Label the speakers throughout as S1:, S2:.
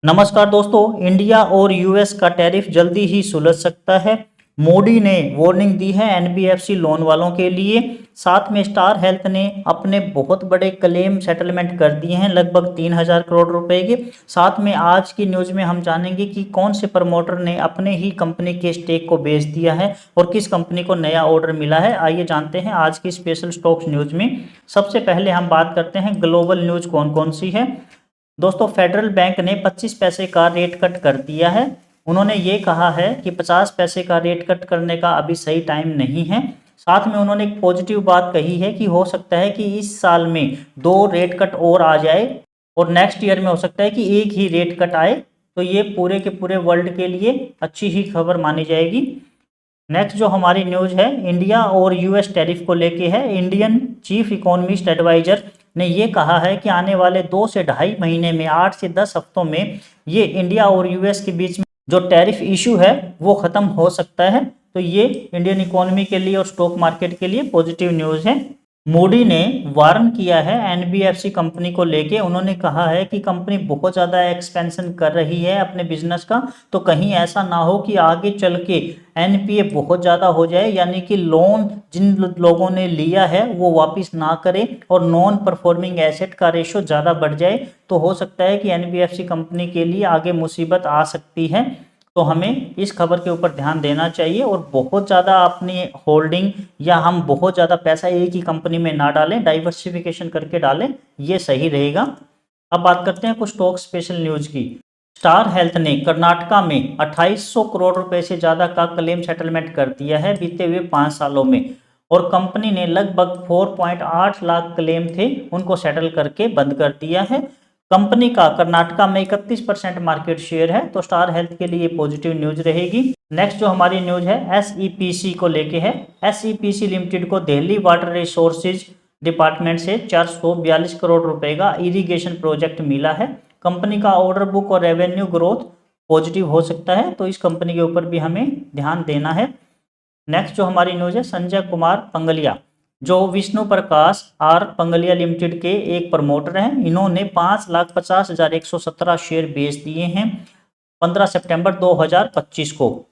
S1: नमस्कार दोस्तों, इंडिया और यूएस का टैरिफ जल्दी ही सुलझ सकता है। मोदी ने वार्निंग दी है एनबीएफसी लोन वालों के लिए। साथ में स्टार हेल्थ ने अपने बहुत बड़े क्लेम सेटलमेंट कर दिए हैं, लगभग 3000 करोड़ रुपए के। साथ में आज की न्यूज में हम जानेंगे कि कौन से प्रमोटर ने अपने ही कंपनी के स्टेक को बेच दिया है और किस कंपनी को नया ऑर्डर मिला है। आइए जानते हैं आज की स्पेशल स्टॉक्स न्यूज में। सबसे पहले हम बात करते हैं ग्लोबल न्यूज कौन कौन सी है। दोस्तों, फेडरल बैंक ने 25 पैसे का रेट कट कर दिया है। उन्होंने ये कहा है कि 50 पैसे का रेट कट करने का अभी सही टाइम नहीं है। साथ में उन्होंने एक पॉजिटिव बात कही है कि हो सकता है कि इस साल में 2 रेट कट और आ जाए और नेक्स्ट ईयर में हो सकता है कि एक ही रेट कट आए। तो ये पूरे के पूरे वर्ल्ड के लिए अच्छी ही खबर मानी जाएगी। नेक्स्ट जो हमारी न्यूज है इंडिया और यूएस टैरिफ को लेके है। इंडियन चीफ इकोनॉमिस्ट एडवाइजर ने ये कहा है कि आने वाले 2 से ढाई महीने में 8 से 10 हफ्तों में ये इंडिया और यूएस के बीच में जो टैरिफ इशू है वो खत्म हो सकता है। तो ये इंडियन इकोनॉमी के लिए और स्टॉक मार्केट के लिए पॉजिटिव न्यूज है। मोदी ने वार्न किया है एनबीएफसी कंपनी को लेके। उन्होंने कहा है कि कंपनी बहुत ज़्यादा एक्सपेंशन कर रही है अपने बिजनेस का, तो कहीं ऐसा ना हो कि आगे चल के एनपीए बहुत ज़्यादा हो जाए, यानी कि लोन जिन लोगों ने लिया है वो वापस ना करे और नॉन परफॉर्मिंग एसेट का रेशो ज़्यादा बढ़ जाए। तो हो सकता है कि एनबीएफसी कंपनी के लिए आगे मुसीबत आ सकती है। तो हमें इस खबर के ऊपर ध्यान देना चाहिए और बहुत ज़्यादा अपनी होल्डिंग या हम बहुत ज़्यादा पैसा एक ही कंपनी में ना डालें, डाइवर्सिफिकेशन करके डालें, ये सही रहेगा। अब बात करते हैं कुछ स्टॉक स्पेशल न्यूज की। स्टार हेल्थ ने कर्नाटका में 2800 करोड़ रुपए से ज़्यादा का क्लेम सेटलमेंट कर दिया है बीते हुए 5 सालों में, और कंपनी ने लगभग 4.8 लाख क्लेम थे उनको सेटल करके बंद कर दिया है। कंपनी का कर्नाटका में 31% मार्केट शेयर है, तो स्टार हेल्थ के लिए पॉजिटिव न्यूज रहेगी। नेक्स्ट जो हमारी न्यूज है एसईपीसी को लेके है। एसईपीसी लिमिटेड को दिल्ली वाटर रिसोर्सेज डिपार्टमेंट से 442 करोड़ रुपए का इरिगेशन प्रोजेक्ट मिला है। कंपनी का ऑर्डर बुक और रेवेन्यू ग्रोथ पॉजिटिव हो सकता है, तो इस कंपनी के ऊपर भी हमें ध्यान देना है। नेक्स्ट जो हमारी न्यूज है संजय कुमार पंगलिया, जो विष्णु प्रकाश आर पंगलिया लिमिटेड के एक प्रमोटर हैं। इन्होंने 5,50,117 शेयर बेच दिए हैं 15 सितंबर 2025 को।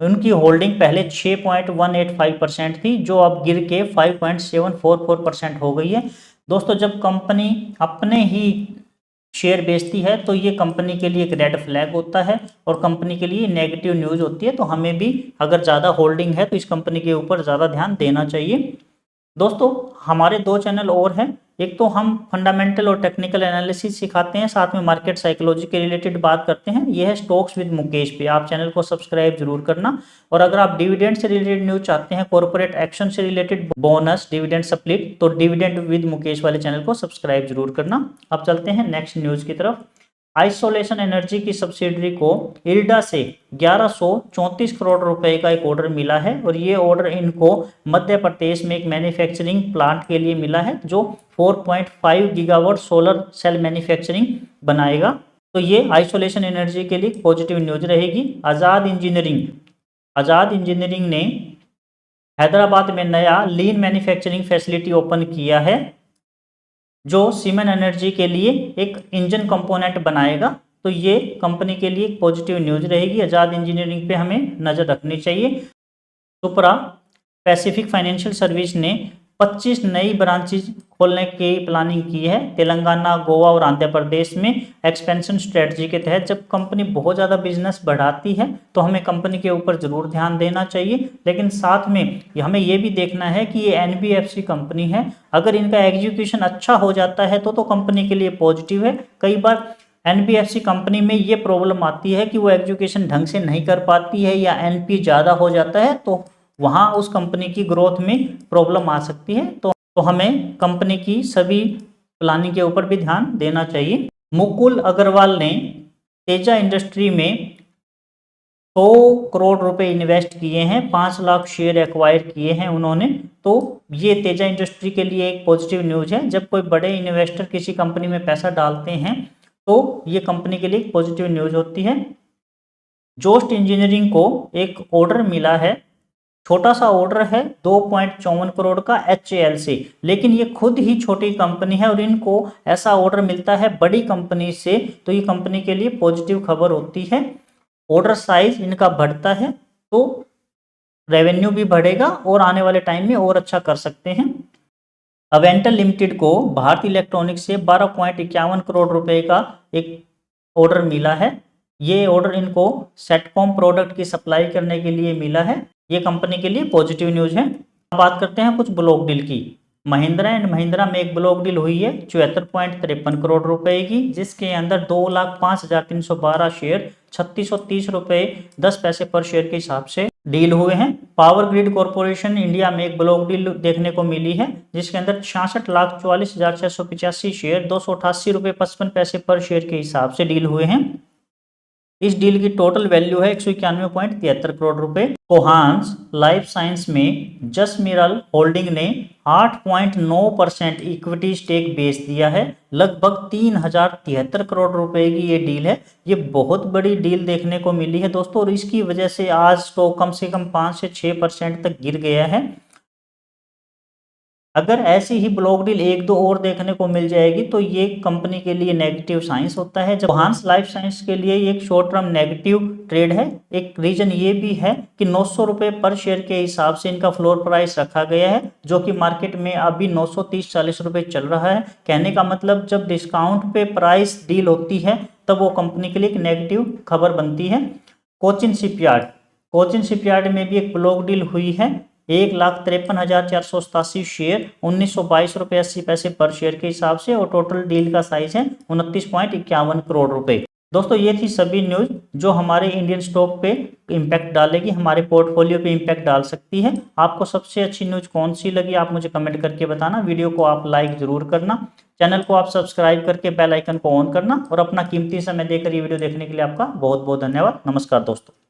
S1: उनकी होल्डिंग पहले 6.185% थी, जो अब गिर के 5.744% हो गई है। दोस्तों, जब कंपनी अपने ही शेयर बेचती है तो ये कंपनी के लिए एक रेड फ्लैग होता है और कंपनी के लिए नेगेटिव न्यूज होती है। तो हमें भी अगर ज़्यादा होल्डिंग है तो इस कंपनी के ऊपर ज़्यादा ध्यान देना चाहिए। दोस्तों, हमारे 2 चैनल और हैं। एक तो हम फंडामेंटल और टेक्निकल एनालिसिस सिखाते हैं, साथ में मार्केट साइकोलॉजी के रिलेटेड बात करते हैं। यह है स्टॉक्स विद मुकेश पे, आप चैनल को सब्सक्राइब जरूर करना। और अगर आप डिविडेंड से रिलेटेड न्यूज चाहते हैं, कॉर्पोरेट एक्शन से रिलेटेड बोनस डिविडेंड स्प्लिट, तो डिविडेंड विद मुकेश वाले चैनल को सब्सक्राइब जरूर करना। अब चलते हैं नेक्स्ट न्यूज की तरफ। आइसोलेशन एनर्जी की सब्सिडरी को इल्डा से 1134 करोड़ रुपए का एक ऑर्डर मिला है, और ये ऑर्डर इनको मध्य प्रदेश में एक मैन्युफैक्चरिंग प्लांट के लिए मिला है जो 4.5 गीगावाट सोलर सेल मैन्युफैक्चरिंग बनाएगा। तो ये आइसोलेशन एनर्जी के लिए पॉजिटिव न्यूज रहेगी। आज़ाद इंजीनियरिंग ने हैदराबाद में नया लीन मैन्युफैक्चरिंग फैसिलिटी ओपन किया है जो सीमेन एनर्जी के लिए एक इंजन कंपोनेंट बनाएगा। तो ये कंपनी के लिए पॉजिटिव न्यूज रहेगी। आज़ाद इंजीनियरिंग पे हमें नज़र रखनी चाहिए। सुपरा पैसिफिक फाइनेंशियल सर्विस ने 25 नई ब्रांचेज खोलने की प्लानिंग की है तेलंगाना, गोवा और आंध्र प्रदेश में। एक्सपेंशन स्ट्रेटजी के तहत जब कंपनी बहुत ज़्यादा बिजनेस बढ़ाती है तो हमें कंपनी के ऊपर ज़रूर ध्यान देना चाहिए, लेकिन साथ में हमें ये भी देखना है कि ये एनबीएफसी कंपनी है। अगर इनका एग्जीक्यूशन अच्छा हो जाता है तो कंपनी के लिए पॉजिटिव है। कई बार एनबीएफसी कंपनी में ये प्रॉब्लम आती है कि वो एग्जीक्यूशन ढंग से नहीं कर पाती है या एनपी ज़्यादा हो जाता है, तो वहाँ उस कंपनी की ग्रोथ में प्रॉब्लम आ सकती है। तो हमें कंपनी की सभी प्लानिंग के ऊपर भी ध्यान देना चाहिए। मुकुल अग्रवाल ने तेजा इंडस्ट्री में 100 करोड़ रुपए इन्वेस्ट किए हैं, 5 लाख शेयर एक्वायर किए हैं उन्होंने। तो ये तेजा इंडस्ट्री के लिए एक पॉजिटिव न्यूज है। जब कोई बड़े इन्वेस्टर किसी कंपनी में पैसा डालते हैं तो ये कंपनी के लिए पॉजिटिव न्यूज होती है। जोस्ट इंजीनियरिंग को एक ऑर्डर मिला है छोटा सा ऑर्डर है 2.54 करोड़ का HAL से, लेकिन ये खुद ही छोटी कंपनी है और इनको ऐसा ऑर्डर मिलता है बड़ी कंपनी से, तो ये कंपनी के लिए पॉजिटिव खबर होती है। ऑर्डर साइज इनका बढ़ता है तो रेवेन्यू भी बढ़ेगा और आने वाले टाइम में और अच्छा कर सकते हैं। अवेंटल लिमिटेड को भारत इलेक्ट्रॉनिक्स से 12.51 करोड़ रुपए का एक ऑर्डर मिला है। ये ऑर्डर इनको सेटकॉम प्रोडक्ट की सप्लाई करने के लिए मिला है। ये कंपनी के लिए पॉजिटिव न्यूज है। अब बात करते हैं कुछ ब्लॉक डील की। महिंद्रा एंड महिंद्रा में एक ब्लॉक डील हुई है 74.53 करोड़ रुपए की, जिसके अंदर 2,05,312 शेयर 3630 रुपए 10 पैसे पर शेयर के हिसाब से डील हुए हैं। पावर ग्रिड कॉर्पोरेशन इंडिया में एक ब्लॉक डील देखने को मिली है, जिसके अंदर 66,44,685 शेयर 288 रुपए 55 पैसे पर शेयर के हिसाब से डील हुए हैं। इस डील की टोटल वैल्यू है 191.73 करोड़ रुपए। कोहांस लाइफ साइंस में जसमिरल होल्डिंग ने 8.9% इक्विटी स्टेक बेच दिया है। लगभग 3073 करोड़ रुपए की ये डील है। ये बहुत बड़ी डील देखने को मिली है दोस्तों, और इसकी वजह से आज स्टॉक कम से कम 5 से 6% तक गिर गया है। अगर ऐसी ही ब्लॉक डील एक दो और देखने को मिल जाएगी तो ये कंपनी के लिए नेगेटिव साइंस होता है। जब कोहांस लाइफ साइंस के लिए एक शॉर्ट टर्म नेगेटिव ट्रेड है। एक रीजन ये भी है कि 900 रुपए पर शेयर के हिसाब से इनका फ्लोर प्राइस रखा गया है, जो कि मार्केट में अभी 930-40 रुपए चल रहा है। कहने का मतलब जब डिस्काउंट पे प्राइस डील होती है तब वो कंपनी के लिए एक नेगेटिव खबर बनती है। कोचिन शिपयार्ड में भी एक ब्लॉक डील हुई है 1,53,487 शेयर 1922 रुपये 80 पैसे पर शेयर के हिसाब से, और टोटल डील का साइज है 29.51 करोड़ रुपए। दोस्तों ये थी सभी न्यूज जो हमारे इंडियन स्टॉक पे इम्पैक्ट डालेगी, हमारे पोर्टफोलियो पे इम्पैक्ट डाल सकती है। आपको सबसे अच्छी न्यूज कौन सी लगी आप मुझे कमेंट करके बताना। वीडियो को आप लाइक जरूर करना, चैनल को आप सब्सक्राइब करके बेल आइकन को ऑन करना, और अपना कीमती समय देकर ये वीडियो देखने के लिए आपका बहुत बहुत धन्यवाद। नमस्कार दोस्तों।